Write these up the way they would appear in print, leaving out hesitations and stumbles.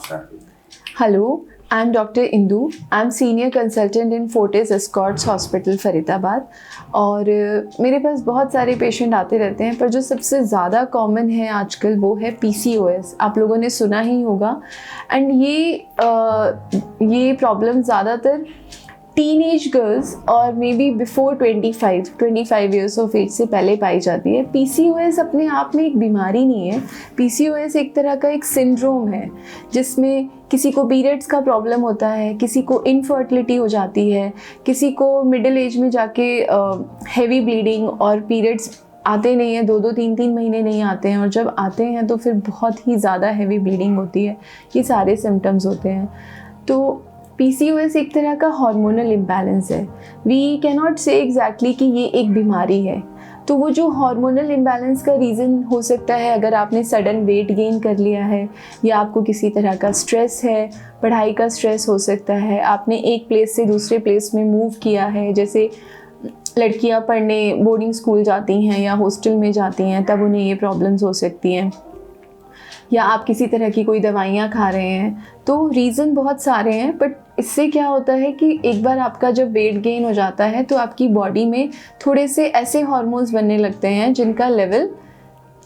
Hello, I'm Dr. Indu. I'm Senior Consultant in Fortis Escorts Hospital, Faridabad. और मेरे पास बहुत सारे पेशेंट आते रहते हैं, पर जो सबसे ज़्यादा कॉमन है आजकल वो है PCOS. आप लोगों ने सुना ही होगा. एंड ये प्रॉब्लम ज़्यादातर टीनेज गर्ल्स और maybe before 25 years of age से पहले पाई जाती है. PCOS अपने आप में एक बीमारी नहीं है. PCOS एक तरह का एक सिंड्रोम है जिसमें किसी को पीरियड्स का प्रॉब्लम होता है, किसी को इनफर्टिलिटी हो जाती है, किसी को मिडिल एज में जाके हैवी ब्लीडिंग और पीरियड्स आते नहीं हैं, 2-2, 3-3 महीने नहीं आते हैं, और जब आते हैं तो फिर बहुत ही ज़्यादा हैवी ब्लीडिंग होती है. ये सारे सिम्टम्स होते हैं. तो PCOS एक तरह का हार्मोनल इम्बैलेंस है. वी कैनॉट से एग्जैक्टली कि ये एक बीमारी है. तो वो जो हार्मोनल इम्बैलेंस का रीज़न हो सकता है, अगर आपने सडन वेट गेन कर लिया है, या आपको किसी तरह का स्ट्रेस है, पढ़ाई का स्ट्रेस हो सकता है, आपने एक प्लेस से दूसरे प्लेस में मूव किया है. जैसे लड़कियां पढ़ने बोर्डिंग स्कूल जाती हैं या हॉस्टल में जाती हैं, तब उन्हें ये प्रॉब्लम्स हो सकती हैं. या आप किसी तरह की कोई दवाइयाँ खा रहे हैं. तो रीज़न बहुत सारे हैं, बट इससे क्या होता है कि एक बार आपका जब वेट गेन हो जाता है तो आपकी बॉडी में थोड़े से ऐसे हार्मोन्स बनने लगते हैं जिनका लेवल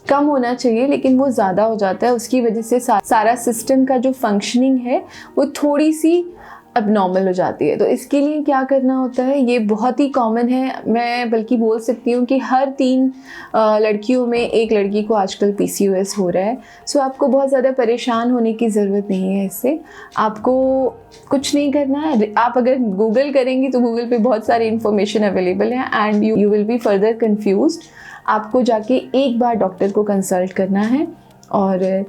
कम होना चाहिए लेकिन वो ज़्यादा हो जाता है. उसकी वजह से सारा सिस्टम का जो फंक्शनिंग है वो थोड़ी सी अबनॉर्मल हो जाती है. तो इसके लिए क्या करना होता है, ये बहुत ही कॉमन है. मैं बल्कि बोल सकती हूँ कि हर 3 लड़कियों में एक लड़की को आजकल PCOS हो रहा है. सो आपको बहुत ज़्यादा परेशान होने की ज़रूरत नहीं है. इससे आपको कुछ नहीं करना है. आप अगर गूगल करेंगी तो गूगल पे बहुत सारी इन्फॉर्मेशन अवेलेबल है and you will be further confused. आपको जाके एक बार डॉक्टर को कंसल्ट करना है और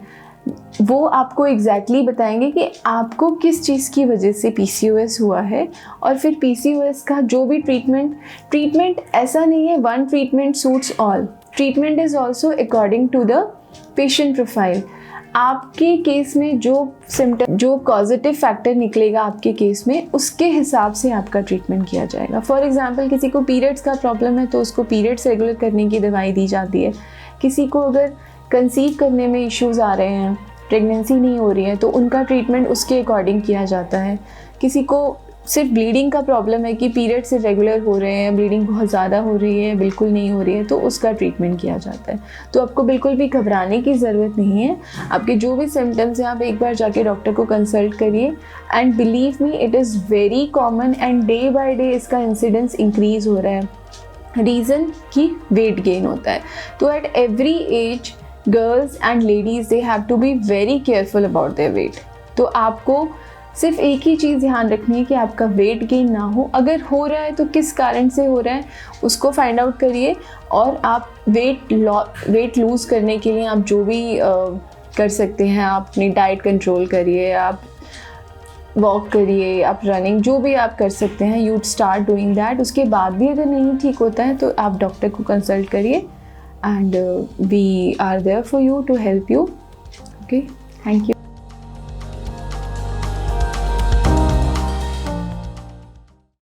वो आपको एग्जैक्टली बताएंगे कि आपको किस चीज़ की वजह से PCOS हुआ है. और फिर PCOS का जो भी ट्रीटमेंट ऐसा नहीं है one treatment suits all. Treatment is also according to the patient profile. आपके केस में जो पॉजिटिव फैक्टर निकलेगा आपके केस में, उसके हिसाब से आपका ट्रीटमेंट किया जाएगा. फॉर एग्जांपल किसी को पीरियड्स का प्रॉब्लम है तो उसको पीरियड्स रेगुलर करने की दवाई दी जाती है. किसी को अगर कंसीव करने में इश्यूज़ आ रहे हैं, प्रेगनेंसी नहीं हो रही है, तो उनका ट्रीटमेंट उसके अकॉर्डिंग किया जाता है. किसी को सिर्फ ब्लीडिंग का प्रॉब्लम है कि पीरियड्स रेगुलर हो रहे हैं, ब्लीडिंग बहुत ज़्यादा हो रही है, बिल्कुल नहीं हो रही है, तो उसका ट्रीटमेंट किया जाता है. तो आपको बिल्कुल भी घबराने की ज़रूरत नहीं है. आपके जो भी सिम्टम्स हैं आप एक बार जाके डॉक्टर को कंसल्ट करिए. And believe me, it is very common and day by day इसका इंसिडेंस इंक्रीज़ हो रहा है. रीज़न कि वेट गेन होता है. तो at every age girls and ladies they have to be very careful about their weight. तो आपको सिर्फ एक ही चीज़ ध्यान रखनी है कि आपका वेट गेन ना हो. अगर हो रहा है तो किस कारण से हो रहा है उसको फाइंड आउट करिए. और आप वेट लूज़ करने के लिए आप जो भी कर सकते हैं, आप अपनी डाइट कंट्रोल करिए, आप वॉक करिए, आप रनिंग, जो भी आप कर सकते हैं, यू स्टार्ट डूइंग दैट. उसके बाद भी अगर नहीं ठीक होता है तो आप डॉक्टर को कंसल्ट करिए. And we are there for you to help you. Okay, thank you.